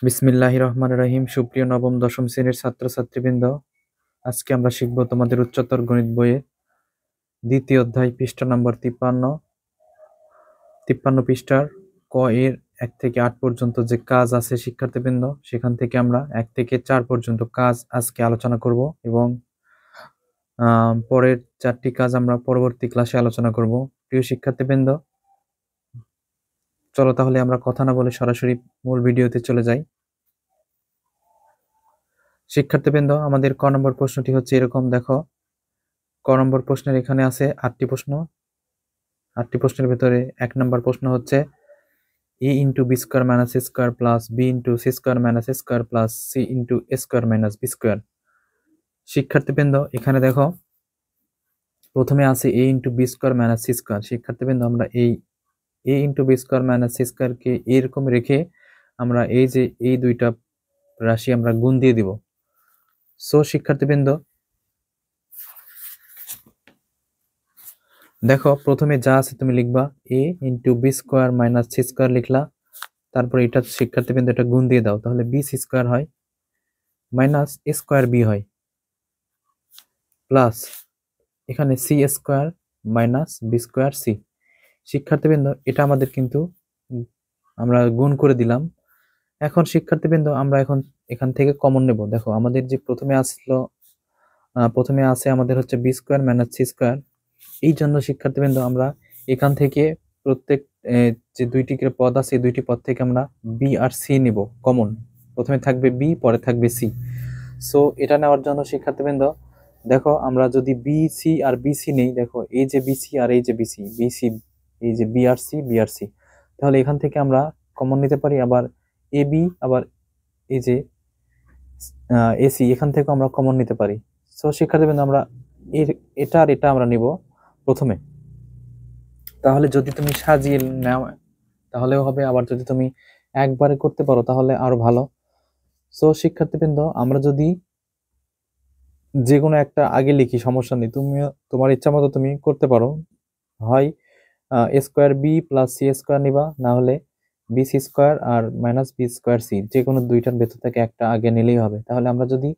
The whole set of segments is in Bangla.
বিসমিল্লাহির রহমানির রহিম। সুপ্রিয় নবম দশম শ্রেণীর ছাত্রছাত্রীবৃন্দ, আজকে আমরা শিখব তোমাদের উচ্চতর গণিত বইয়ের দ্বিতীয় অধ্যায় পৃষ্ঠা নম্বর 53 পৃষ্ঠার ক এর 1 থেকে 8 পর্যন্ত যে কাজ আছে শিক্ষার্থীবৃন্দ, সেখান থেকে আমরা 1 থেকে 4 পর্যন্ত কাজ আজকে আলোচনা করব এবং পরের 4টি কাজ আমরা পরবর্তী ক্লাসে আলোচনা করব। প্রিয় শিক্ষার্থীবৃন্দ, চলো তাহলে আমরা কথা না বলে সরাসরি মূল ভিডিওতে চলে যাই। শিক্ষার্থীবৃন্দ, আমাদের ক নম্বর প্রশ্নটি হচ্ছে এরকম, দেখো। ক নম্বর প্রশ্নের এখানে আছে 8টি প্রশ্ন। 8টি প্রশ্নের ভিতরে 1 নম্বর প্রশ্ন হচ্ছে a into B square minus A square plus B into C square minus A square plus C into A square minus B square. শিক্ষার্থীবৃন্দ, এখানে দেখো প্রথমে আছে a into B square minus C square. শিক্ষার্থীবৃন্দ, আমরা এই a into B square minus C স্কোয়ারকে এরকম রেখে আমরা এই যে এই দুইটা রাশি আমরা গুণ দিয়ে দিব। সো শিক্ষার্থীবৃন্দ, দেখো প্রথমে যা আছে তুমি লিখবা a into B square minus C square লিখলা, তারপরে এটা শিক্ষার্থীবৃন্দ এটা গুণ দিয়ে দাও, তাহলে বি সি স্কোয়ার হয় মাইনাস এ স্কোয়ার বি হয় প্লাস এখানে C square minus B square C. শিক্ষার্থীবৃন্দ, এটা আমাদের কিন্তু আমরা গুণ করে দিলাম। এখন শিক্ষার্থীবৃন্দ, আমরা এখন এখান থেকে কমন নেব। দেখো আমাদের যে প্রথমে আছে আমাদের হচ্ছে B square minus C square. এই জন্য শিক্ষার্থীবৃন্দ, আমরা এখান থেকে প্রত্যেক যে দুইটি পদ আছে, দুইটি পদ থেকে আমরা বি আর সি নিব কমন। প্রথমে থাকবে বি, পরে থাকবে সি। সো এটা নেওয়ার জন্য শিক্ষার্থীবৃন্দ, দেখো আমরা যদি বি সি আর বি সি নেই, দেখো এই যে বি সি আর এই যে বিসি, এই যে বি আর সি, তাহলে এখান থেকে আমরা কমন নিতে পারি। আবার এ বি, আবার এই যে এসি, এখান থেকে আমরা কমন নিতে পারি। সো শিক্ষার্থীবৃন্দ, আমরা এটা আর এটা আমরা নিব প্রথমে। তাহলে যদি তুমি সাজিয়ে নাও তাহলেও হবে, আবার যদি তুমি একবারে করতে পারো তাহলে আরো ভালো। সো শিক্ষার্থীবৃন্দ, আমরা যদি যে কোনো একটা আগে লিখি, সমস্যা নেই, তুমি তোমার ইচ্ছা মতো তুমি করতে পারো। হয় A square B plus C square নিবা, না হলে বি সি স্কোয়ার আর মাইনাস বি স্কোয়ার সি, যে কোনো দুইটার ভেতর থেকে একটা আগে নিলেই হবে। তাহলে আমরা যদি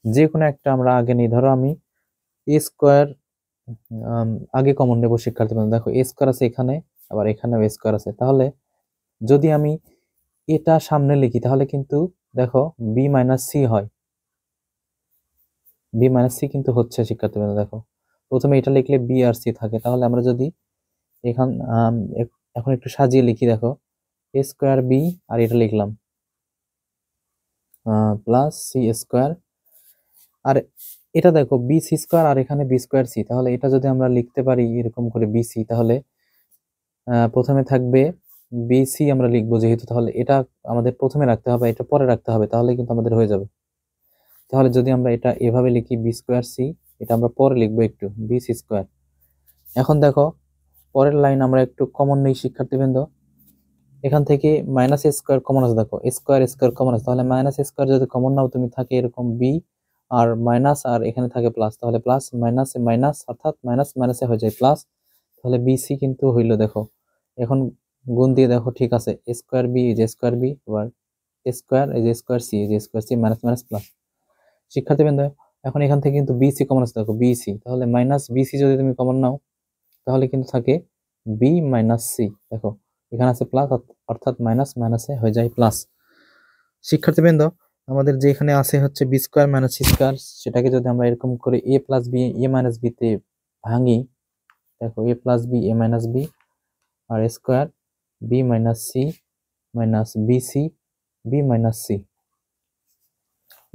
যে কোনো একটা আমরা আগে নিই, ধরো আমি এ স্কোয়ার আগে কমন নেব। শিক্ষার্থীবৃন্দ, দেখো এ স্কোয়ার আছে এখানে, আবার এখানেও এ স্কোয়ার আছে, তাহলে যদি আমি এটা সামনে লিখি তাহলে কিন্তু দেখো বি মাইনাস সি হয়, বি মাইনাস সি কিন্তু হচ্ছে। শিক্ষার্থীবৃন্দ, দেখো প্রথমে এটা লিখলে বি আর সি থাকে, তাহলে আমরা যদি এখান এখন একটু সাজিয়ে লিখি, দেখো এ স্কোয়ার বি আর এটা লিখলাম প্লাস সি স্কোয়ার, আর এটা দেখো বি সি স্কোয়ার আর এখানে বি স্কোয়ার সি, তাহলে এটা যদি আমরা লিখতে পারি এরকম করে বি সি, তাহলে প্রথমে থাকবে বি সি আমরা লিখবো যেহেতু, তাহলে এটা আমাদের প্রথমে রাখতে হবে, এটা পরে রাখতে হবে, তাহলে কিন্তু আমাদের হয়ে যাবে। তাহলে যদি আমরা এটা এভাবে লিখি বি স্কোয়ার সি, এটা আমরা পরে লিখবো একটু বি সি স্কোয়ার। এখন দেখো পরের লাইন আমরা একটু কমন নেই শিক্ষার্থীবৃন্দ, এখান থেকে মাইনাস এ স্কোয়ার কমন আছে, দেখো স্কোয়ার স্কোয়ার কমন আছে, তাহলে মাইনাস স্কোয়ার যদি কমন নাও তুমি, থাকে এরকম বি আর মাইনাস, আর এখানে থাকে প্লাস, তাহলে প্লাস মাইনাস মাইনাস, অর্থাৎ মাইনাস মাইনাসে হয়ে যায় প্লাস, তাহলে বি সি কিন্তু হইলো। দেখো এখন গুণ দিয়ে দেখো, ঠিক আছে, স্কোয়ার বি এই যে স্কোয়ার বি, আবার স্কোয়ার এই যে স্কোয়ার সি এই যে square C, minus minus plus. শিক্ষার্থীবৃন্দ, এখন এখান থেকে কিন্তু বিসি কমন আছে, দেখো বিসি, তাহলে মাইনাস বিসি যদি তুমি কমন নাও তাহলে কিন্তু থাকে বি মাইনাস সি। দেখো এখানে আছে প্লাস, অর্থাৎ মাইনাস মাইনাসে হয়ে যায় প্লাস। শিক্ষার্থীবৃন্দ, আমাদের যে এখানে আছে হচ্ছে B square minus C square, সেটাকে যদি আমরা এরকম করে A plus B A minus B তে ভাঙি, দেখো A plus B A minus B আর square B minus C minus B C B minus C.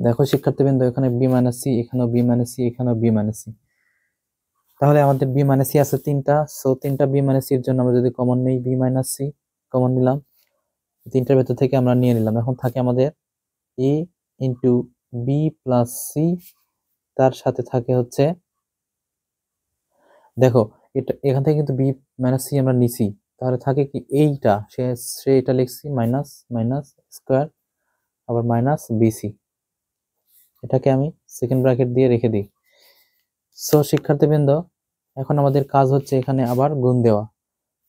দেখো শিক্ষার্থীবৃন্দ, এখানে বি মাইনাস সি, এখানেও বি মাইনাস সি, এখানেও বি মাইনাস সি, তাহলে আমাদের বি মাইনাস সি আছে তিনটা। সো তিনটা বি মাইনাস সির জন্য আমরা যদি কমন নেই, বি মাইনাস সি কমন নিলাম, তিনটার ভেতর থেকে আমরা নিয়ে নিলাম। এখন থাকে আমাদের এ ইন্টু বি প্লাস সি, তার সাথে থাকে হচ্ছে, দেখো এটা এখান থেকে কিন্তু বি মাইনাস সি আমরা নিছি, তাহলে থাকে কি এইটা, সে এটা লিখছি মাইনাস মাইনাস স্কোয়ার, আবার মাইনাস বিসি, এটাকে আমি সেকেন্ড ব্র্যাকেট দিয়ে রেখে দিই। সো শিক্ষার্থীবৃন্দ, এখন আমাদের কাজ হচ্ছে এখানে আবার গুণ দেওয়া।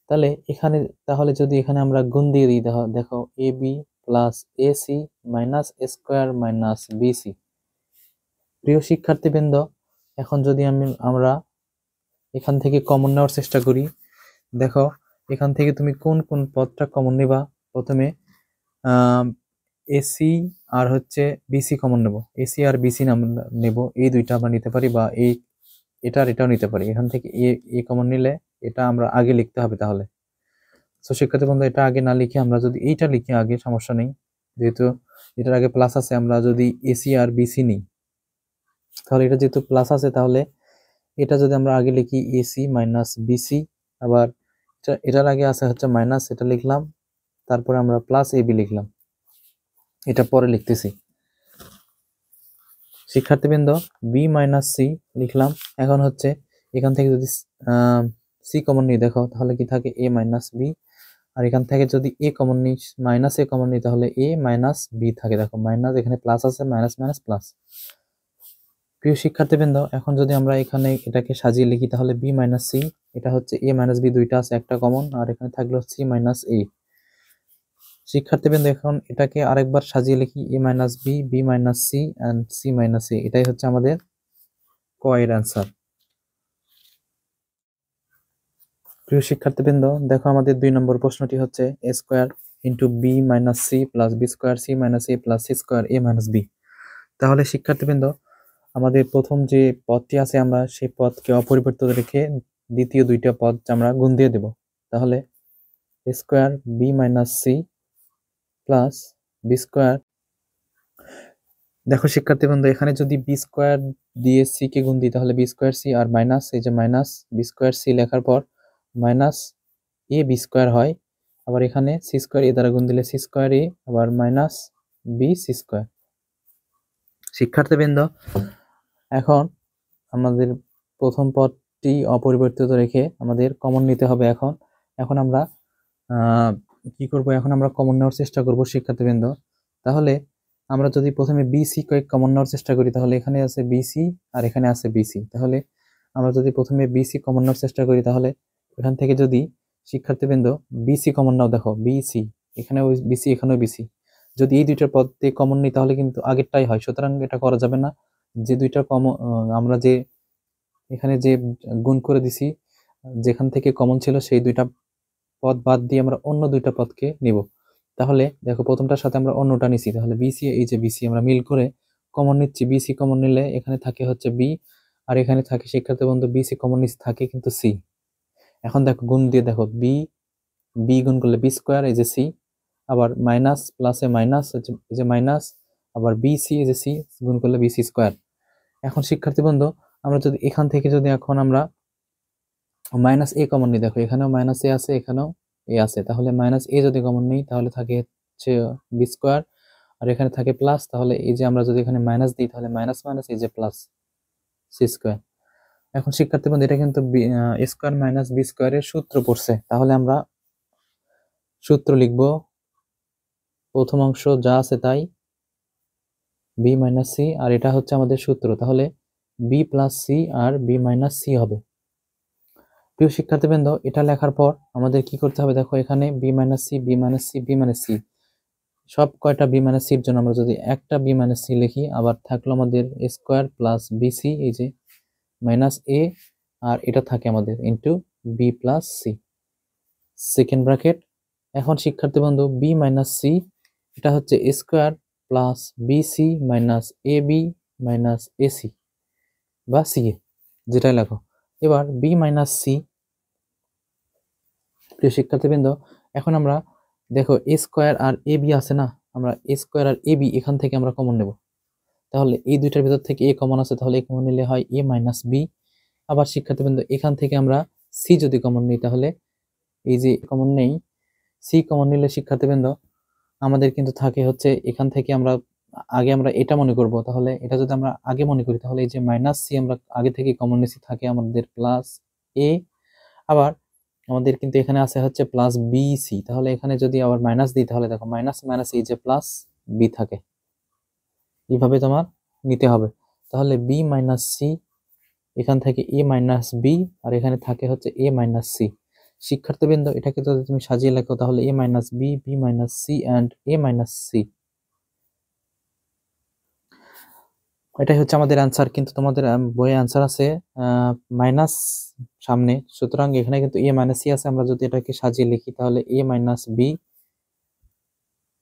তাহলে এখানে যদি এখানে আমরা গুণ দিয়ে দিই, দেখো A B plus AC minus A square minus BC। প্রিয় শিক্ষার্থীবৃন্দ, এখন যদি আমরা এখান থেকে কমন নেওয়ার চেষ্টা করি, দেখো এখান থেকে তুমি কোন কোন পদটা কমন নিবা। প্রথমে AC আর হচ্ছে BC কমন নেব, AC আর BC নেব, এই দুইটা আমরা নিতে পারি, বা এটাও নিতে পারি। এখান থেকে এ কমন নিলে এটা আমরা আগে লিখতে হবে। তাহলে তো শিক্ষার্থী বন্ধু, এটা আগে না লিখে আমরা যদি এইটা লিখি আগে, সমস্যা নেই, যেহেতু এটার আগে প্লাস আছে। আমরা যদি AC আর BC নিই, তাহলে এটা যেহেতু প্লাস আছে, তাহলে এটা যদি আমরা আগে লিখি AC মাইনাস BC, আবার এটার আগে আছে হচ্ছে মাইনাস, এটা লিখলাম, তারপরে আমরা প্লাস AB লিখলাম, এটা পরে লিখতেছি। শিক্ষার্থীবৃন্দ, B মাইনাস C লিখলাম। এখন হচ্ছে এখান থেকে যদি C কমন নিই, দেখো তাহলে কি থাকে A মাইনাস B, আর এখান থেকে যদি A কমন নিই, মাইনাস A কমন নিই, তাহলে A মাইনাস B থাকে। দেখো মাইনাস, এখানে প্লাস আছে, মাইনাস মাইনাস প্লাস। প্রিয় শিক্ষার্থীবৃন্দ, এখন যদি আমরা এখানে এটাকে সাজিয়ে লিখি, তাহলে B মাইনাস C, এটা হচ্ছে A মাইনাস B, দুইটা আছে, একটা কমন, আর এখানে থাকলো C মাইনাস A। শিক্ষার্থীবৃন্দ, এখন এটাকে আরেকবার সাজিয়ে লিখি, A minus B, B minus C and C minus A। এটাই হচ্ছে আমাদের ক এর অ্যান্সার। প্রিয় শিক্ষার্থীবৃন্দ, দেখো আমাদের 2 নম্বর প্রশ্নটি হচ্ছে A square into B minus C plus B square C minus A plus C square A minus B। তাহলে শিক্ষার্থীবৃন্দ, আমাদের প্রথম যে পদটি আছে, আমরা সেই পদকে অপরিবর্তিত রেখে দ্বিতীয় দুইটা পদ আমরা গুণ দিয়ে দেব। তাহলে A square B minus C plus B square. দেখো শিক্ষার্থীবৃন্দ, এখানে যদি B স্কোয়ার দিয়ে C কে গুণ দিই, তাহলে B স্কোয়ার C, আর মাইনাস, এই যে মাইনাস B স্কোয়ার C লেখার পর মাইনাস A B স্কোয়ার হয়। আবার এখানে C স্কোয়ার A দ্বারা গুণ দিলে C স্কোয়ার A, আবার মাইনাস B C স্কোয়ার। শিক্ষার্থীবৃন্দ, এখন আমাদের প্রথম পদটি অপরিবর্তিত রেখে আমাদের কমন নিতে হবে। এখন আমরা কি করব, এখন আমরা কমন নেওয়ার চেষ্টা করব শিক্ষার্থীবৃন্দ। তাহলে আমরা যদি প্রথমে BC কমন নেওয়ার চেষ্টা করি, তাহলে এখানে আছে BC আর এখানে আছে BC। তাহলে আমরা যদি প্রথমে BC কমন নেওয়ার চেষ্টা করি, তাহলে এখান থেকে যদি শিক্ষার্থীবৃন্দ BC কমন নাও, দেখো BC, এখানেও BC, এখানেও BC। যদি এই দুইটার পদ দিয়ে কমন নিই, তাহলে কিন্তু আগেরটাই হয়, সুতরাং এটা করা যাবে না। যে দুইটা কমন, আমরা যে এখানে যে গুণ করে দিছি, যেখান থেকে কমন ছিল সেই দুইটা পদ বাদ দিয়ে আমরা অন্য দুইটা পদকে নিব। তাহলে দেখো প্রথমটার সাথে আমরা অন্যটা নিছি, তাহলে বিসি, এই যে বিসি আমরা মিল করে কমন নিচ্ছি। বিসি কমন নিলে এখানে থাকে হচ্ছে বি, আর এখানে থাকে শিক্ষার্থী বন্ধু বিসি কমন নিচ্ছে থাকে কিন্তু সি। এখন দেখো গুণ দিয়ে দেখো বি, বি গুণ করলে বি স্কোয়ার, এই যে সি, আবার মাইনাস প্লাসে মাইনাস, এই যে মাইনাস, আবার বিসি, এই যে সি গুণ করলে বিসি স্কোয়ার। এখন শিক্ষার্থী বন্ধু, আমরা যদি এখান থেকে যদি এখন আমরা মাইনাস এ কমন নিই, দেখো এখানেও মাইনাস এ আছে, এখানেও এ আছে, তাহলে মাইনাস এ যদি কমন নিই, তাহলে থাকে হচ্ছে বি স্কোয়ার, আর এখানে থাকে প্লাস, তাহলে এই যে আমরা যদি এখানে মাইনাস দিই, তাহলে মাইনাস মাইনাস এই যে প্লাস সি স্কোয়ার। এখন শিক্ষার্থী বন্ধু, এটা কিন্তু এ স্কোয়ার মাইনাস বি স্কোয়ারের সূত্র পড়ছে, তাহলে আমরা সূত্র লিখব। প্রথম অংশ যা আছে তাই, বি মাইনাস সি, আর এটা হচ্ছে আমাদের সূত্র, তাহলে বি প্লাস সি আর বি মাইনাস সি হবে। প্রিয় শিক্ষার্থীবৃন্দ, এটা লেখার পর আমাদের কি করতে হবে, দেখো এখানে B minus C, B minus C, B minus C, সব কয়টা বি মাইনাস সির জন্য আমরা যদি একটা বি মাইনাস সি লিখি, আবার থাকলো আমাদের এ স্কোয়ার প্লাস বিসি, এই যে মাইনাস এ, আর এটা থাকে আমাদের into B plus C, second bracket. এখন শিক্ষার্থী বন্ধু, বি মাইনাস সি, এটা হচ্ছে A square plus BC minus A B minus AC বা সি এ, যেটাই লেখো। এবার বি মাইনাস সি, প্রিয় শিক্ষার্থীবৃন্দ, এখন আমরা দেখো এ স্কোয়ার আর এ বি আছে না, আমরা এ স্কোয়ার আর এ বি এখান থেকে আমরা কমন নেব। তাহলে এই দুইটার ভিতর থেকে এ কমন আছে, তাহলে এ কমন নিলে হয় এ মাইনাস বি। আবার শিক্ষার্থীবৃন্দ, এখান থেকে আমরা সি যদি কমন নিই, তাহলে এই যে কমন নেই, সি কমন নিলে শিক্ষার্থীবৃন্দ আমাদের কিন্তু থাকে হচ্ছে এখান থেকে আমরা আমরা এটা মনে করব, তাহলে এটা যদি আমরা আগে মনে করি, তাহলে এই যে মাইনাস সি আমরা আগে থেকে কমন নিছি, থাকে আমাদের প্লাস এ। আবার আমাদের কিন্তু এখানে আছে হচ্ছে প্লাস বি সি, তাহলে এখানে যদি আবার মাইনাস দিই, তাহলে দেখো মাইনাস মাইনাস এই যে প্লাস বি থাকে, এইভাবে তোমার নিতে হবে। তাহলে বি মাইনাস সি, এখান থেকে এ মাইনাস বি, আর এখানে থাকে হচ্ছে এ মাইনাস সি। শিক্ষার্থীবৃন্দ এটাকে যদি তুমি সাজিয়ে লেখো তাহলে a minus B, B minus C and a minus C, এটাই হচ্ছে আমাদের অ্যান্সার। কিন্তু তোমাদের বইয়ে অ্যান্সার আছে মাইনাস সামনে, সুতরাং এখানে কিন্তু a মাইনাস সি আছে। আমরা যদি এটাকে সাজিয়ে লিখি তাহলে a minus B,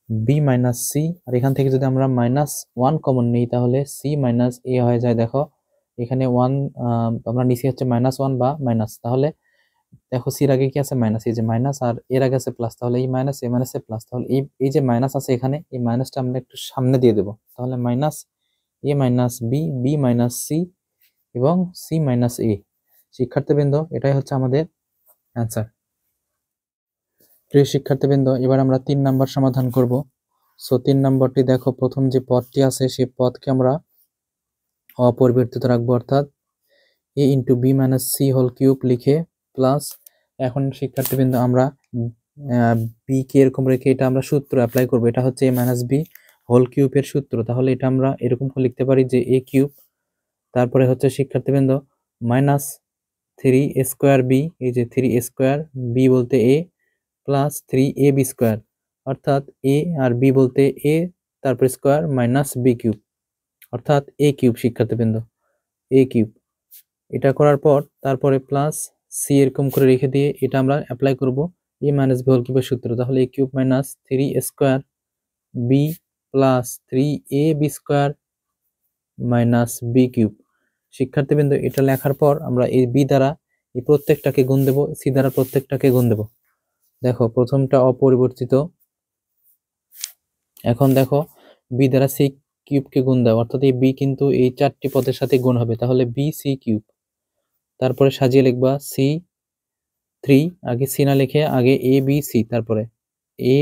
B minus C, আর এখান থেকে যদি আমরা মাইনাস ওয়ান কমন নিই তাহলে সি মাইনাস এ হয়ে যায়। দেখো এখানে ওয়ান আমরা নিচে হচ্ছে মাইনাস ওয়ান বা মাইনাস, তাহলে দেখো সির আগে কি আছে মাইনাস, এই যে মাইনাস, আর এর আগে আছে প্লাস, তাহলে এই minus A minus A plus, তাহলে এই যে মাইনাস আছে এখানে, এই মাইনাসটা আমরা একটু সামনে দিয়ে দেবো, তাহলে minus A minus B, B minus C এবং সি মাইনাস এ। শিক্ষার্থীবৃন্দ এটাই হচ্ছে আমাদের অ্যান্সার। প্রিয় শিক্ষার্থীবৃন্দ এবার আমরা 3 নাম্বার সমাধান করব। সো 3 নম্বরটি দেখো, প্রথম যে পদটি আছে সেই পদকে আমরা অপরিবর্তিত রাখবো, অর্থাৎ a into B minus C whole cube লিখে প্লাস, এখন শিক্ষার্থীবৃন্দ আমরা বি কে এরকম রেখে এটা আমরা সূত্র অ্যাপ্লাই করব, এটা হচ্ছে a মাইনাস বি হোল কিউবের সূত্র, তাহলে এটা আমরা এরকম করে লিখতে পারি যে a কিউব, তারপরে হচ্ছে শিক্ষার্থীবৃন্দ মাইনাস 3a² বি, এই যে 3a² বি বলতে a প্লাস 3ab স্কোয়ার, অর্থাৎ a আর b বলতে a তারপর স্কোয়ার মাইনাস বি কিউব, অর্থাৎ a কিউব। শিক্ষার্থীবৃন্দ a কিউব, এটা করার পর তারপরে প্লাস সি এরকম করে রেখে দিয়ে এটা আমরা অ্যাপ্লাই করব a মাইনাস বি হোল কিউবের সূত্র, তাহলে a cube minus 3a² B plus 3ab square minus B cube. শিক্ষার্থীবৃন্দ এটা লেখার পর আমরা এই বি দ্বারা এই প্রত্যেকটাকে গুণ দেব, সি দ্বারা প্রত্যেকটাকে গুণ দেব। দেখো প্রথমটা অপরিবর্তিত, এখন দেখো বি দ্বারা সি কিউবকে গুণ দাও, অর্থাৎ এই বি কিন্তু এই 4টি পদের সাথে গুণ হবে, তাহলে বি সি কিউব, তারপরে সাজিয়ে লিখবা সি 3, আগে সি না লিখে আগে এ বি সি, তারপরে এ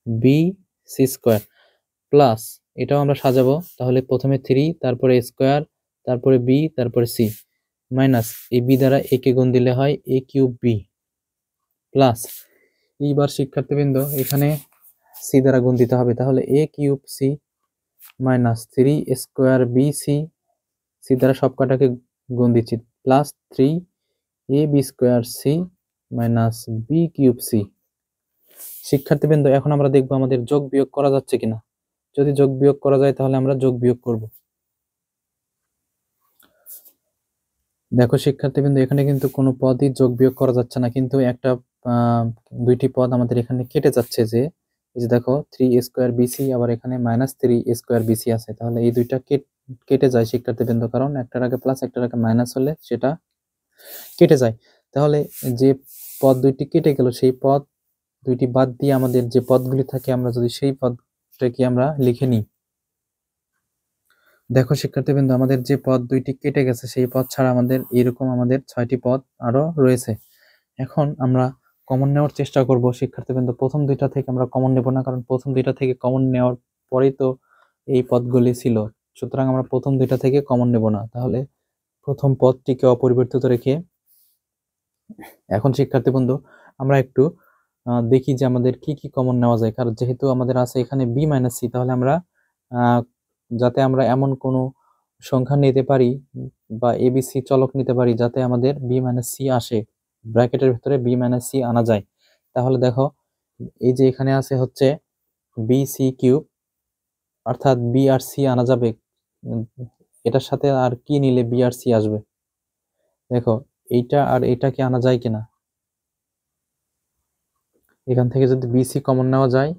বি সি স্কোয়ার প্লাস, এটাও আমরা সাজাবো, তাহলে প্রথমে 3, তারপরে স্কোয়ার, তারপরে বি, তারপরে সি, মাইনাস এই বি দ্বারা এ কে গুণ দিলে হয় এ কিউব বি প্লাস, এইবার শিক্ষার্থীবৃন্দ এখানে সি দ্বারা গুণ দিতে হবে, তাহলে A cube C minus 3 square B C, C দ্বারা সব কটাকে গুণ দিচ্ছি, plus 3ab square C minus B cube C. শিক্ষার্থীবৃন্দ এখন আমরা দেখবো আমাদের যোগ বিয়োগ করা যাচ্ছে কিনা, যদি যোগ বিয়োগ করা যায় তাহলে আমরা যোগ বিয়োগ করব। দেখো শিক্ষার্থীবৃন্দ এখানে কিন্তু কোনো পদই যোগ বিয়োগ করা যাচ্ছে না, কিন্তু একটা দুইটি পদ আমাদের এখানে কেটে যাচ্ছে, যে এই যে দেখো 3a² বিসি, আবার এখানে মাইনাস 3a² বিসি আছে, তাহলে এই দুইটা কেটে যায় শিক্ষার্থীবৃন্দ, কারণ একটার আগে প্লাস একটার আগে মাইনাস হলে সেটা কেটে যায়। তাহলে যে পদ দুইটি কেটে গেল সেই পদ দুইটি বাদ দিয়ে আমাদের যে পদগুলি থাকে আমরা যদি সেই পদটাকে আমরা লিখে নিই। দেখো শিক্ষার্থীবৃন্দ আমাদের যে পদ দুইটি কেটে গেছে সেই পদ ছাড়া আমাদের এরকম আমাদের 6টি পদ আরো রয়েছে। এখন আমরা কমন নেওয়ার চেষ্টা করব শিক্ষার্থীবৃন্দ, প্রথম দুইটা থেকে আমরা কমন নেব না, কারণ প্রথম দুইটা থেকে কমন নেওয়ার পরেই তো এই পদগুলি ছিল, সুতরাং আমরা প্রথম দুইটা থেকে কমন নেব না। তাহলে প্রথম পদটিকে অপরিবর্তিত রেখে এখন শিক্ষার্থীবৃন্দ আমরা একটু দেখি যে আমাদের কি কি কমন নেওয়া যায়, কারণ যেহেতু আমাদের আছে এখানে বি মাইনাস সি, তাহলে আমরা যাতে আমরা এমন কোনো সংখ্যা নিতে পারি বা এবিসি চলক নিতে পারি যাতে আমাদের বি মাইনাস সি আসে, ব্র্যাকেটের ভিতরে বি মাইনাস সি আনা যায়। তাহলে দেখো এই যে এখানে আছে হচ্ছে বি সি কিউব, অর্থাৎ বি আর সি আনা যাবে, এটার সাথে আর কি নিলে বি আর সি আসবে, দেখো এইটা আর এইটাকে আনা যায় কিনা, এখান থেকে যদি বিসি কমন নেওয়া যায়,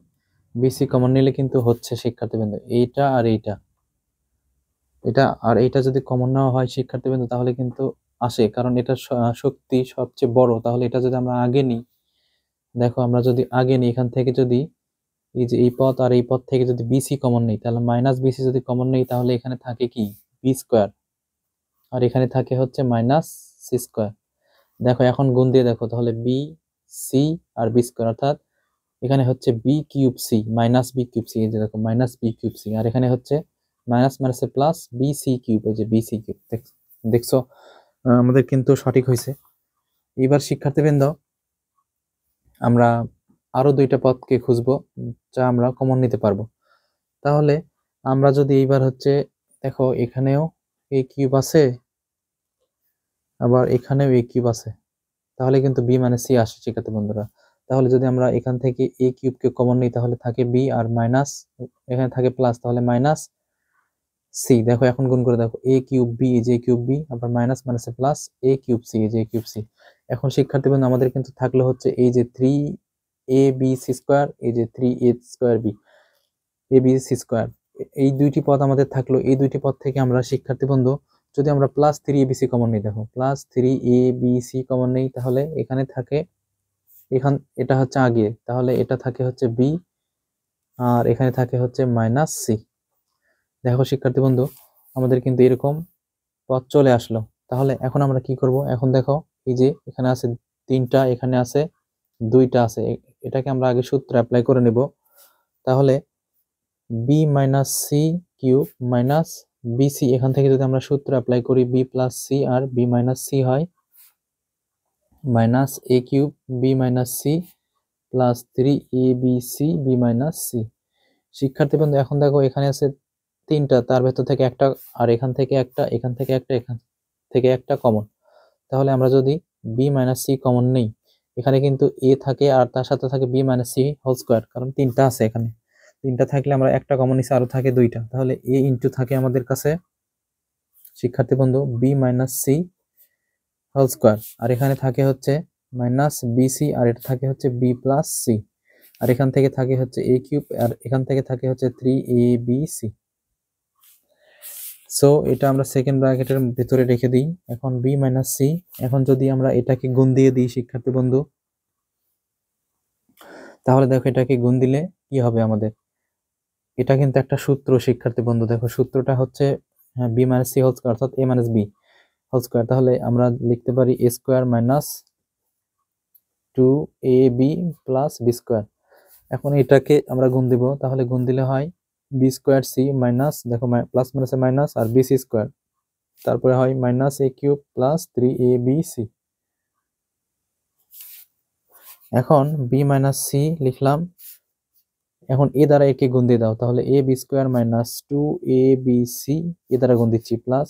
বিসি কমন নিলে কিন্তু হচ্ছে শিক্ষার্থীবৃন্দ এইটা আর এইটা, এটা আর এইটা যদি কমন নেওয়া হয় শিক্ষার্থীবৃন্দ তাহলে কিন্তু আসে, কারণ এটা শক্তি সবচেয়ে বড়, তাহলে এটা যদি আমরা আগে নিই, দেখো আমরা যদি আগে নিই এখান থেকে, যদি এই যে এই পদ আর এই পদ থেকে যদি বিসি কমন নেই, তাহলে মাইনাস বিসি যদি কমন নেই তাহলে এখানে থাকে কি বি স্কোয়ার, আর এখানে থাকে হচ্ছে মাইনাস সি স্কোয়ার। দেখো এখন গুণ দিয়ে দেখো, তাহলে বি সি আর বি স্কোয়ার, অর্থাৎ এখানে হচ্ছে B cube C minus B cube C, এই যে দেখো মাইনাস বি কিউব সি, আর এখানে হচ্ছে মাইনাস মাইনাসে প্লাস বি সি কিউব, এই যে বি সি কিউব। দেখছো আমাদের কিন্তু সঠিক হয়েছে। এবার শিক্ষার্থীবৃন্দ আমরা আরো দুইটা পদকে খুঁজবো যা আমরা কমন নিতে পারবো, তাহলে আমরা যদি এইবার হচ্ছে দেখো এখানেও এ কিউব আছে, আবার এখানেও এ কিউব আছে, তাহলে কিন্তু বি মানে সি আসে শিক্ষার্থী বন্ধুরা। তাহলে যদি আমরা এখান থেকে এ কিউবকে কমন নিই তাহলে থাকে বি, আর মাইনাস এখানে থাকে প্লাস, তাহলে মাইনাস সি। দেখো এখন গুণ করে দেখো, এ কিউব বি এই যে কিউব বি, আবার মাইনাস মাইনাসে প্লাস এ কিউব সি এই যে কিউব সি। এখন শিক্ষার্থী বন্ধু আমাদের কিন্তু থাকলো হচ্ছে এই যে 3ab c² এই যে 3a² abc², এই দুইটি পদ আমাদের থাকলো। এই দুইটি পদ থেকে আমরা শিক্ষার্থী বন্ধু যদি আমরা প্লাস 3abc কমন নিই, দেখো প্লাস 3abc কমন নেই তাহলে এখানে থাকে, এটা হচ্ছে আগে, তাহলে এটা থাকে হচ্ছে বি, আর এখানে থাকে হচ্ছে মাইনাস সি। দেখো শিক্ষার্থী বন্ধু আমাদের কিন্তু এরকম পদ চলে আসলো। তাহলে এখন আমরা কি করব, এখন দেখো এই যে এখানে আছে 3টা, এখানে আছে 2টা আছে, এটাকে আমরা আগে সূত্র অ্যাপ্লাই করে নেব। তাহলে B minus C cube minus BC, এখান থেকে যদি আমরা সূত্র অ্যাপ্লাই করি বি প্লাস সি আর বি মাইনাস সি হয় minus A cube B minus C plus 3abc B minus C. শিক্ষার্থী বন্ধু এখন দেখো এখানে আছে 3টা, তার ভেতর থেকে একটা, আর এখান থেকে একটা, এখান থেকে একটা, এখান থেকে একটা কমন। তাহলে আমরা যদি বি মাইনাস সি কমন নেই, এখানে কিন্তু এ থাকে আর তার সাথে থাকে B minus C whole square, কারণ 3টা আছে এখানে। 3টা থাকলে আমরা একটা কমন নিছি, আরো থাকে 2টা, তাহলে এ ইন্টু থাকে আমাদের কাছে শিক্ষার্থী বন্ধু B minus C whole square, আর এখানে থাকে হচ্ছে মাইনাস বিসি, আর এটা থাকে হচ্ছে বি প্লাস সি, আর এখান থেকে থাকে হচ্ছে এ কিউব, আর এখান থেকে থাকে হচ্ছে 3abc। সো এটা আমরা সেকেন্ড ব্র্যাকেটের ভিতরে রেখে দিই। এখন বি মাইনাস সি, এখন যদি আমরা এটাকে গুণ দিয়ে দিই শিক্ষার্থী বন্ধু, তাহলে দেখো এটাকে গুণ দিলে কি হবে আমাদের, এটা কিন্তু একটা সূত্র শিক্ষার্থী বন্ধু। দেখো সূত্রটা হচ্ছে B minus C whole square অর্থাৎ A minus B whole square. তাহলে আমরা লিখতে পারি A square minus 2ab plus B square. এখন এটাকে আমরা গুণ দিব, তাহলে গুণ দিলে হয় বি স্কোয়ার সি মাইনাস, দেখো প্লাস মাইনাসে মাইনাস, আর বি সি স্কোয়ার, তারপরে হয় minus A cube plus 3abc। এখন বি মাইনাস সি লিখলাম, এখন এ দ্বারা একে গুণ দিয়ে দাও, তাহলে A B square minus 2abc, A দ্বারা গুণ দিচ্ছি plus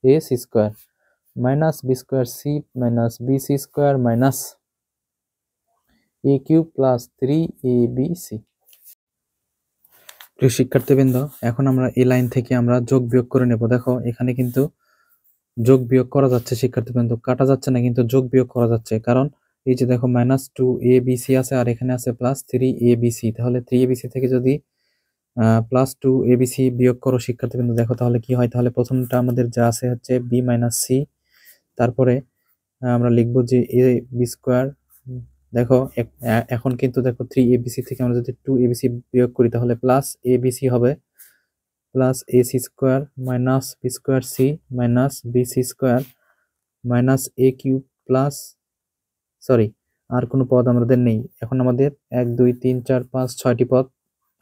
A C square minus B square C minus B C square minus A cube plus 3abc। প্রিয় শিক্ষার্থীবৃন্দ এখন আমরা এই লাইন থেকে আমরা যোগ বিয়োগ করে নেব। দেখো এখানে কিন্তু যোগ বিয়োগ করা যাচ্ছে শিক্ষার্থীবৃন্দ, কাটা যাচ্ছে না, কিন্তু যোগ বিয়োগ করা যাচ্ছে, কারণ এই যে দেখো মাইনাস 2abc আছে আর এখানে আছে প্লাস 3abc, তাহলে 3abc থেকে যদি প্লাস 2abc বিয়োগ করো শিক্ষার্থীবৃন্দ, দেখো তাহলে কি হয়, তাহলে প্রথমটা আমাদের যা আছে হচ্ছে বি মাইনাস সি, তারপরে আমরা লিখবো যে এ বি স্কোয়ার। দেখো এখন কিন্তু দেখো 3abc থেকে আমরা যদি 2abc বিয়োগ করি তাহলে প্লাস abc হবে, plus A C square minus B square C minus B C square minus A cube plus, sorry আর কোনো পদ আমাদের নেই, এখন আমাদের 1 2 3 4 5 6টি পদ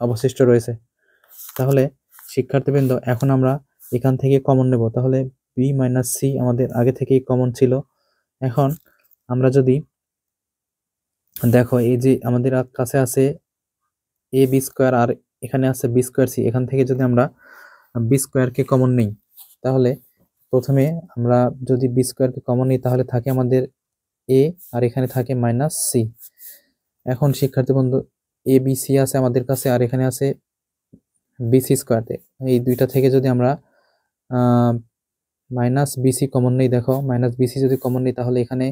অবশিষ্ট রয়েছে। তাহলে শিক্ষার্থীবৃন্দ এখন আমরা এখান থেকে কমন নেব, তাহলে বি মাইনাস সি আমাদের আগে থেকেই কমন ছিল। এখন আমরা যদি দেখো এই যে আমাদের কাছে আছে এ বি স্কোয়ার আর এখানে আছে বি স্কোয়ার সি, এখান থেকে যদি আমরা বি স্কোয়ারকে কমন নিই, তাহলে প্রথমে আমরা যদি বি স্কোয়ারকে কমন নিই তাহলে থাকে আমাদের এ, আর এখানে থাকে মাইনাস সি। এখন শিক্ষার্থী বন্ধু এ বি সি আছে আমাদের কাছে, আর এখানে আছে বি সি স্কোয়ার, এই দুইটা থেকে যদি আমরা মাইনাস বিসি কমন নেই, দেখো মাইনাস বিসি যদি কমন নেই তাহলে এখানে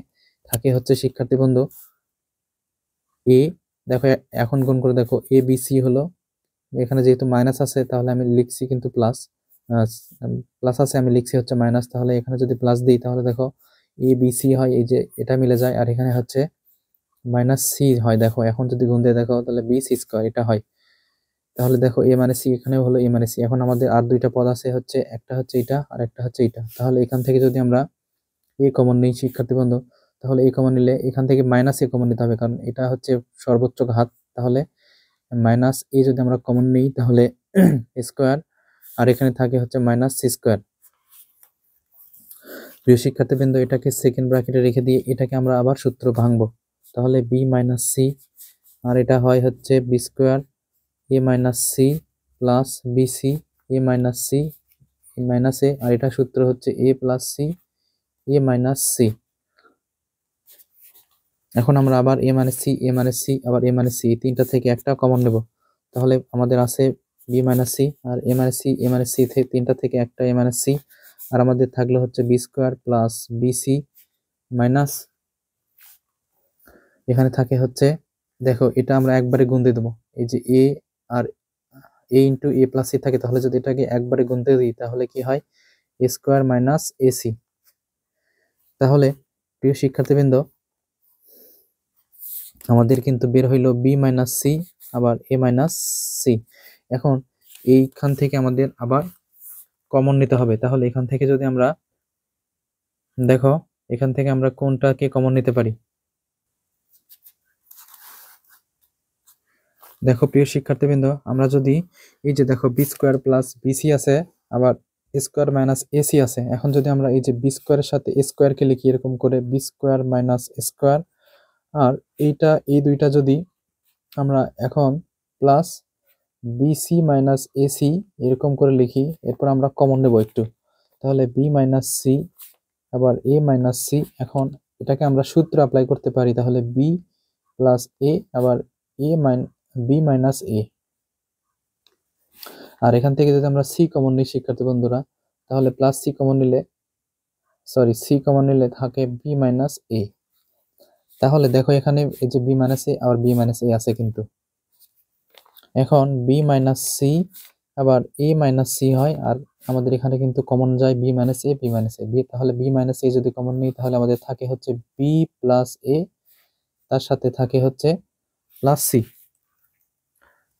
থাকে হচ্ছে শিক্ষার্থী বন্ধু এ, দেখো এখন গুণ করে দেখো এ বি সি হলো, এখানে যেহেতু মাইনাস আছে তাহলে আমি লিখছি কিন্তু প্লাস, প্লাস আছে আমি লিখছি হচ্ছে মাইনাস, তাহলে এখানে যদি প্লাস দিই তাহলে দেখো এ বি সি হয়, এই যে এটা মিলে যায়, আর এখানে হচ্ছে মাইনাস সি হয়। দেখো এখন যদি গুণ দিয়ে দেখো তাহলে বি সি স্কোয়ার এটা হয়, তাহলে দেখো এ মানে সি এখানেও হলো এ মানে সি। এখন আমাদের আর দুইটা পদ আছে, হচ্ছে একটা হচ্ছে এটা আর একটা হচ্ছে এটা, তাহলে এখান থেকে যদি আমরা এ কমন নিই শিক্ষার্থী বন্ধু, তাহলে এ কমন নিলে এখান থেকে মাইনাস এ কমন নিতে হবে, কারণ এটা হচ্ছে সর্বোচ্চ ঘাত, তাহলে মাইনাস এ যদি আমরা কমন নিই তাহলে স্কোয়ার, আর এখানে থাকে হচ্ছে মাইনাস সি স্কোয়ার। প্রিয় শিক্ষার্থীবৃন্দ এটাকে সেকেন্ড ব্র্যাকেটে রেখে দিয়ে এটাকে আমরা আবার সূত্র ভাঙবো, তাহলে বি মাইনাস সি, আর এটা হয় হচ্ছে B square A minus C plus BC A minus C minus A, আর এটা সূত্র হচ্ছে A plus C A minus C. এখন আমরা আবার a মাইনাস সি আবার a মাইনাস সি, এই তিনটা থেকে একটা কমন নেব। তাহলে আমাদের আছে b মাইনাস সি আর a মাইনাস সি থেকে তিনটা থেকে একটা a মাইনাস সি, আর আমাদের থাকলো হচ্ছে B square plus BC minus, এখানে থাকে হচ্ছে, দেখো এটা আমরা একবারে গুণ দিয়ে দেবো, এই যে এ আর এ ইন্টু এ প্লাস সি থাকে, তাহলে যদি এটাকে একবারে গুণ দিয়ে দিই তাহলে কি হয়, এ স্কোয়ার মাইনাস এসি। তাহলে প্রিয় শিক্ষার্থীবৃন্দ, আমাদের কিন্তু বের হইলো বি মাইনাস সি আবার এ মাইনাস সি। এখন এইখান থেকে আমাদের আবার কমন নিতে হবে। তাহলে এখান থেকে যদি আমরা দেখো, এখান থেকে আমরা কোনটাকে কমন নিতে পারি, দেখো প্রিয় শিক্ষার্থীবৃন্দ, আমরা যদি এই যে দেখো বি স্কোয়ার প্লাস বিসি আছে, আবার স্কোয়ার মাইনাস এসি আছে, এখন যদি আমরা এই যে বি স্কোয়ারের সাথে স্কোয়ারকে লিখি এরকম করে বি স্কোয়ার মাইনাস স্কোয়ার, আর এই দুইটা যদি আমরা এখন প্লাস বিসি মাইনাস এসি এরকম করে লিখি, এরপর আমরা কমন নেব একটু, তাহলে বি মাইনাস সি আবার এ মাইনাস সি। এখন এটাকে আমরা সূত্র অ্যাপ্লাই করতে পারি, তাহলে বি প্লাস এ আবার বি মাইনাস এ, আর এখান থেকে যদি আমরা সি কমন নিই শিক্ষার্থী বন্ধুরা, তাহলে প্লাস সি কমন নিলে সি কমন নিলে থাকে বি মাইনাস এ। তাহলে দেখো এখানে এই যে বি মাইনাস এ আবার বি মাইনাস এ আছে, কিন্তু এখন বি মাইনাস সি আবার এ মাইনাস সি হয়, আর আমাদের এখানে কিন্তু কমন যায় B minus A B minus A B, তাহলে বি মাইনাস এ যদি কমন নিই তাহলে আমাদের থাকে হচ্ছে বি প্লাস এ, তার সাথে থাকে হচ্ছে প্লাস সি,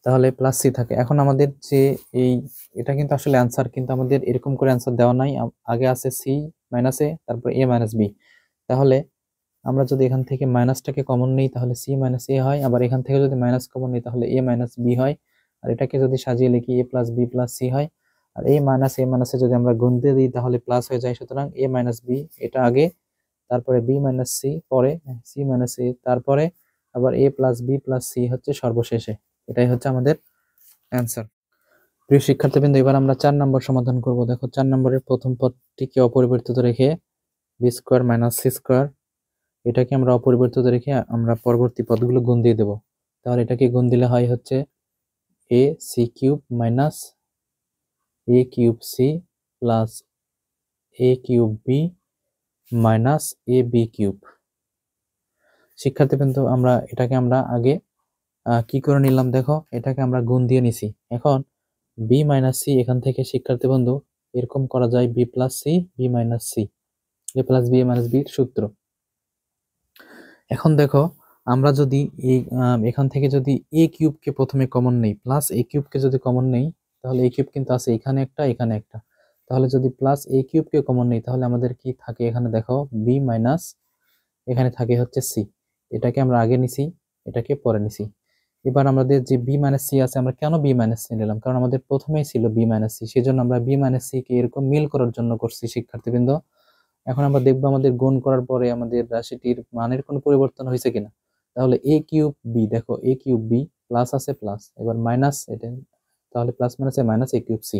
তাহলে প্লাস সি থাকে। এখন আমাদের যে এই এটা কিন্তু আসলে অ্যান্সার, কিন্তু আমাদের এরকম করে অ্যান্সার দেওয়া নাই, আগে আছে সি মাইনাস এ তারপর এ মাইনাস বি। তাহলে আমরা যদি এখান থেকে মাইনাসটাকে কমন নিই তাহলে সি মাইনাস এ হয়, আবার এখান থেকে যদি মাইনাস কমন নিই তাহলে এ মাইনাস বি হয়, আর এটাকে যদি সাজিয়ে লিখি এ প্লাস বি প্লাস সি হয়, আর এ মাইনাসে যদি আমরা গুণ দিয়ে দিই তাহলে প্লাস হয়ে যায়। সুতরাং এ মাইনাস বি এটা আগে, তারপরে বি মাইনাস সি পরে, সি মাইনাস এ তারপরে, আবার এ প্লাস বি প্লাস সি হচ্ছে সর্বশেষে। এটাই হচ্ছে আমাদের অ্যান্সার। প্রিয় শিক্ষার্থীবৃন্দ, এবার আমরা 4 নম্বর সমাধান করব। দেখো 4 নম্বরের প্রথম পদটিকে অপরিবর্তিত রেখে B square minus C square, এটাকে আমরা অপরিবর্তিত রেখে আমরা পরবর্তী পদগুলো গুণ দিয়ে দেব। তাহলে এটাকে গুণ দিলে হয় হচ্ছে A C cube minus A cube C plus A cube B minus A B cube. শিক্ষার্থীবৃন্দ, এটাকে আমরা আগে কি করে নিলাম, দেখো এটাকে আমরা গুণ দিয়ে নিছি। এখন বি মাইনাস সি, এখান থেকে শিক্ষার্থী বন্ধু এরকম করা যায় B plus C B minus C, A plus B minus বির সূত্র। এখন দেখো আমরা যদি এখান থেকে যদি এ কিউবকে প্রথমে কমন নেই, প্লাস এ কিউবকে যদি কমন নেই, তাহলে এ কিউব কিন্তু আছে এখানে একটা এখানে একটা, তাহলে যদি প্লাস এ কিউবকে কমন নেই তাহলে আমাদের কি থাকে, এখানে দেখো বি মাইনাস, এখানে থাকে হচ্ছে সি, এটাকে আমরা আগে নিছি এটাকে পরে নিছি। এবার আমাদের যে বি মাইনাস সি আছে, আমরা কেন বি মাইনাস সি নিলাম, কারণ আমাদের প্রথমেই ছিল বি মাইনাস সি, সেই জন্য আমরা বি মাইনাস সি কে এরকম মিল করার জন্য করছি শিক্ষার্থীবৃন্দ। এখন আমরা দেখবো আমাদের গুণ করার পরে আমাদের রাশিটির মানের কোনো পরিবর্তন হয়েছে কিনা। তাহলে এ কিউব বি, দেখো এ কিউব বি প্লাস আছে প্লাস, এবার মাইনাস এটা, তাহলে প্লাস মাইনাসে মাইনাস এ কিউব সি।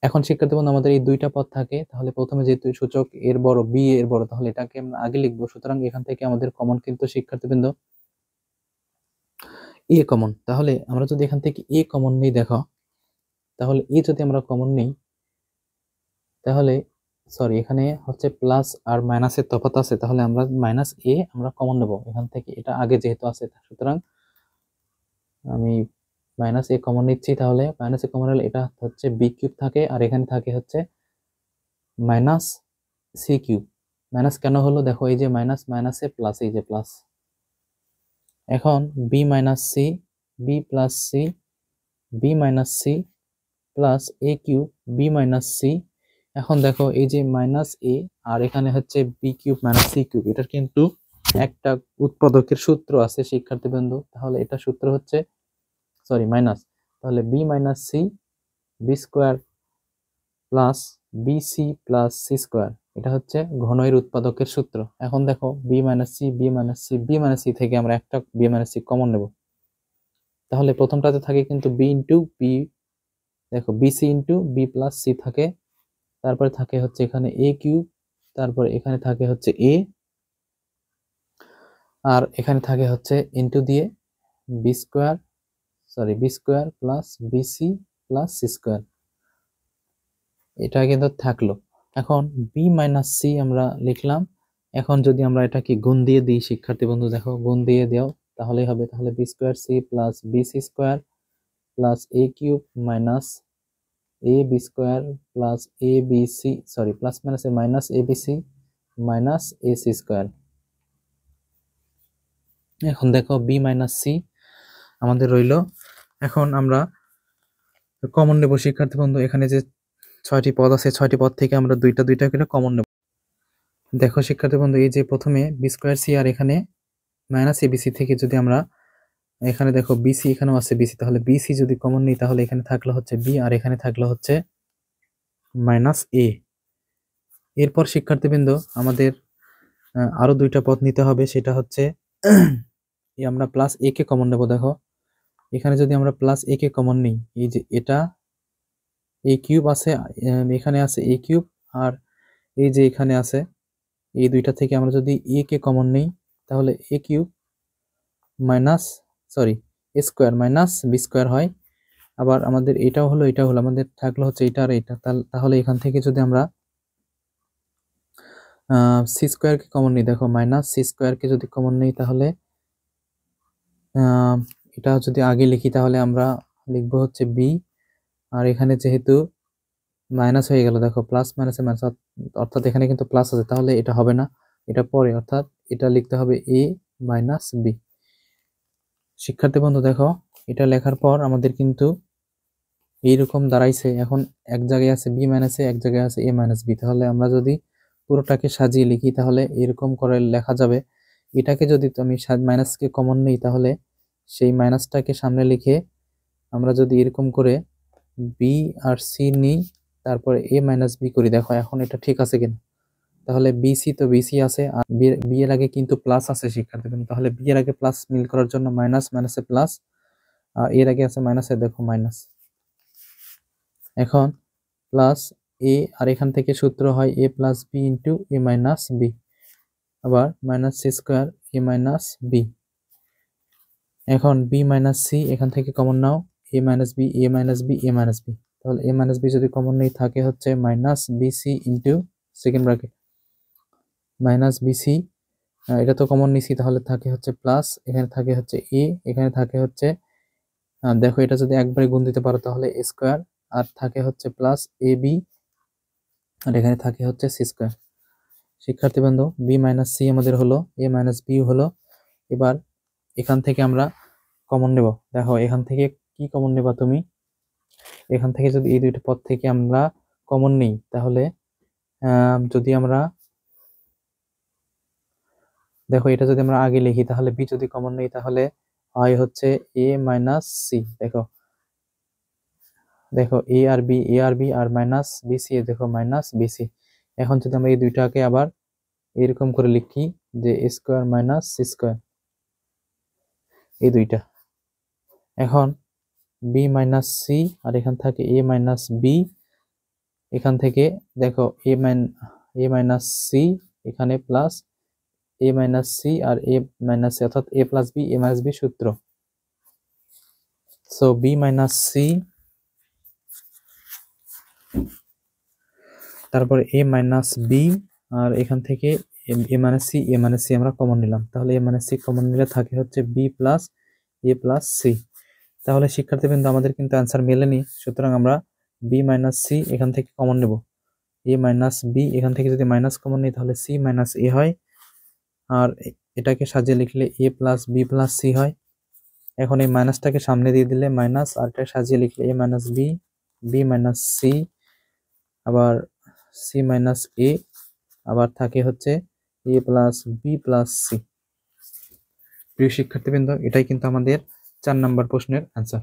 এখন শিক্ষার্থী বন্ধু আমাদের এই দুইটা পদ থাকে, তাহলে প্রথমে যেহেতু সূচক এর বড় বি এর বড়, তাহলে এটাকে আমরা আগে লিখবো। সুতরাং এখান থেকে আমাদের কমন কিন্তু শিক্ষার্থীবৃন্দ এ কমন। তাহলে আমরা যদি এখান থেকে এ কমন নিই, দেখো তাহলে এ যদি আমরা কমন নিই তাহলে এখানে হচ্ছে প্লাস আর মাইনাসের তফাৎ আছে, তাহলে আমরা মাইনাস এ আমরা কমন নেব এখান থেকে, এটা আগে যেহেতু আছে। সুতরাং আমি মাইনাস এ কমন নিচ্ছি, তাহলে মাইনাস এ কমন হলে এটা হচ্ছে বি কিউব থাকে, আর এখানে থাকে হচ্ছে মাইনাস সি কিউব। মাইনাস কেন হলো, দেখো এই যে মাইনাস মাইনাসে প্লাস, এই যে প্লাস। এখন B minus C B plus C B minus C plus A cube B minus C. এখন দেখো এই যে মাইনাস এ আর এখানে হচ্ছে B cube minus C cube, এটার কিন্তু একটা উৎপাদকের সূত্র আছে শিক্ষার্থীবৃন্দ, তাহলে এটা সূত্র হচ্ছে মাইনাস, তাহলে B minus C B square plus B C plus C square, এটা হচ্ছে ঘনয়ের উৎপাদকের সূত্র। এখন দেখো B minus C B minus C B minus C থেকে আমরা একটা বি মাইনাস সি কমন নেব, তাহলে প্রথমটাতে থাকে কিন্তু বি ইন্টু বি, দেখো BC into B plus C থাকে, তারপরে থাকে হচ্ছে এখানে এ কিউব, তারপরে এখানে থাকে হচ্ছে এ, আর এখানে থাকে হচ্ছে ইনটু দিয়ে B square plus BC plus C square, এটা কিন্তু থাকলো। এখন বি মাইনাস সি আমরা লিখলাম। এখন যদি আমরা এটাকে গুণ দিয়ে দিই, শিক্ষার্থী বন্ধু দেখো গুণ দিয়ে দাও তাহলেই হবে। তাহলে B square C plus BC square plus A cube minus A B square plus A B C plus minus A minus A B C minus A C square. এখন দেখো বি মাইনাস সি আমাদের রইল। এখন আমরা কমন নেব শিক্ষার্থী বন্ধু। এখানে যে 6টি পদ আছে, 6টি পদ থেকে আমরা দুইটা করে কমন নেব। দেখো শিক্ষার্থী বন্ধু, এই যে প্রথমে বি স্কোয়ার সি আর এখানে মাইনাস এবিসি থেকে যদি আমরা এখানে দেখো বিসি, এখানেও আছে বিসি, তাহলে বিসি যদি কমন নিই তাহলে এখানে থাকলো হচ্ছে বি আর এখানে থাকলো হচ্ছে মাইনাস এ। এরপর শিক্ষার্থীবৃন্দ আমাদের আরো দুইটা পদ নিতে হবে, সেটা হচ্ছে আমরা প্লাস এ কে কমন নেব। দেখো এখানে যদি আমরা প্লাস এ কে কমন নিই, এই যে এটা এ কিউব আছে, এখানে আছে এ কিউব, আর এই যে এখানে আছে, এই দুইটা থেকে আমরা যদি এ কে কমন নিই তাহলে A cube minus A square minus B square হয়। আবার আমাদের এটাও হলো আমাদের থাকলো হচ্ছে এটা আর এটা, তাহলে এখান থেকে যদি আমরা সি স্কোয়ারকে কমন নিই, দেখো মাইনাস সি স্কোয়ারকে যদি কমন নিই তাহলে এটা যদি আগে লিখি তাহলে আমরা লিখবো হচ্ছে বি, আর এখানে যেহেতু মাইনাস হয়ে গেল, দেখো প্লাস মাইনাসে মাইনাস, অর্থাৎ এখানে কিন্তু প্লাস আছে, তাহলে এটা হবে না, এটা পরে, অর্থাৎ এটা লিখতে হবে এ মাইনাস বি। শিক্ষার্থী বন্ধু দেখো এটা লেখার পর আমাদের কিন্তু এইরকম দাঁড়াইছে। এখন এক জায়গায় আছে বি মাইনাস এ, এক জায়গায় আছে এ মাইনাস বি, তাহলে আমরা যদি পুরোটাকে সাজিয়ে লিখি তাহলে এরকম করে লেখা যাবে। এটাকে যদি আমি মাইনাসকে কমন নিই তাহলে সেই মাইনাসটাকে সামনে লিখে আমরা যদি এরকম করে বি আর সি নিই, তারপরে এ মাইনাস বি করি, দেখো এখন এটা ঠিক আছে কিনা। তাহলে বিসি তো বিসি আছে, আর বি এর আগে কিন্তু প্লাস আছে শিক্ষার্থী, তাহলে বি এর আগে প্লাস মিল করার জন্য মাইনাস মাইনাসে প্লাস, আর এর আগে আছে মাইনাসে, দেখো মাইনাস। এখন প্লাস এ, আর এখান থেকে সূত্র হয় A plus B into A minus B, আবার minus C square A minus B. এখন বি মাইনাস সি এখান থেকে কমন নাও, A minus B A minus B A minus B, তাহলে এ মাইনাস বি যদি কমন নেই থাকে হচ্ছে minus BC into second bracket minus BC, এটা তো কমন নিছি, তাহলে থাকে হচ্ছে প্লাস, এখানে থাকে হচ্ছে এ, এখানে থাকে হচ্ছে দেখো এটা যদি একবারে গুণ দিতে পারো তাহলে এ স্কোয়ার, আর থাকে হচ্ছে প্লাস এ বি, আর এখানে থাকে হচ্ছে সি স্কোয়ার। শিক্ষার্থী বন্ধু বি মাইনাস সি আমাদের হলো, এ মাইনাস বি হলো। এবার এখান থেকে আমরা কমন নেব। দেখো এখান থেকে কি কমন নেবা তুমি, এখান থেকে যদি এই দুইটা পদ থেকে আমরা কমন নিই তাহলে যদি আমরা দেখো এটা যদি আমরা আগে লিখি তাহলে বি যদি কমন নেই তাহলে হয় হচ্ছে এ মাইনাস সি। দেখো দেখো এ আর বি আর মাইনাস বিসি, দেখো মাইনাস বিসি। এখন যদি আমরা এই দুইটাকে আবার এরকম করে লিখি যে এ স্কোয়ার মাইনাস সি স্কোয়ার, এই দুইটা। এখন বি মাইনাস সি আর এখান থাকে এ মাইনাস বি, এখান থেকে দেখো এ মাইনাস সি, এখানে প্লাস এ মাইনাস সি আর এ মাইনাস সি, অর্থাৎ এ plus B A minus B সূত্র। সো বি মাইনাস সি, তারপরে এ মাইনাস বি, আর এখান থেকে এ মাইনাস সি আমরা কমন নিলাম, তাহলে এ মাইনাস সি কমন নিলে থাকে হচ্ছে বি প্লাস এ প্লাস সি। তাহলে শিক্ষার্থীবৃন্দ আমাদের কিন্তু অ্যান্সার মেলেনি, সুতরাং আমরা বি মাইনাস সি এখান থেকে কমন নেব, এ মাইনাস বি এখান থেকে যদি মাইনাস কমন নিই তাহলে সি মাইনাস এ হয়, আর এটাকে সাজিয়ে লিখলে এ প্লাস বি প্লাস সি হয়। এখন এই মাইনাসটাকে সামনে দিয়ে দিলে মাইনাস, আর এটা সাজিয়ে লিখলে A minus B, B minus C, আবার সি মাইনাস এ, আবার থাকে হচ্ছে A plus B plus C. প্রিয় শিক্ষার্থীবৃন্দ এটাই কিন্তু আমাদের 4 নম্বর প্রশ্নের অ্যান্সার।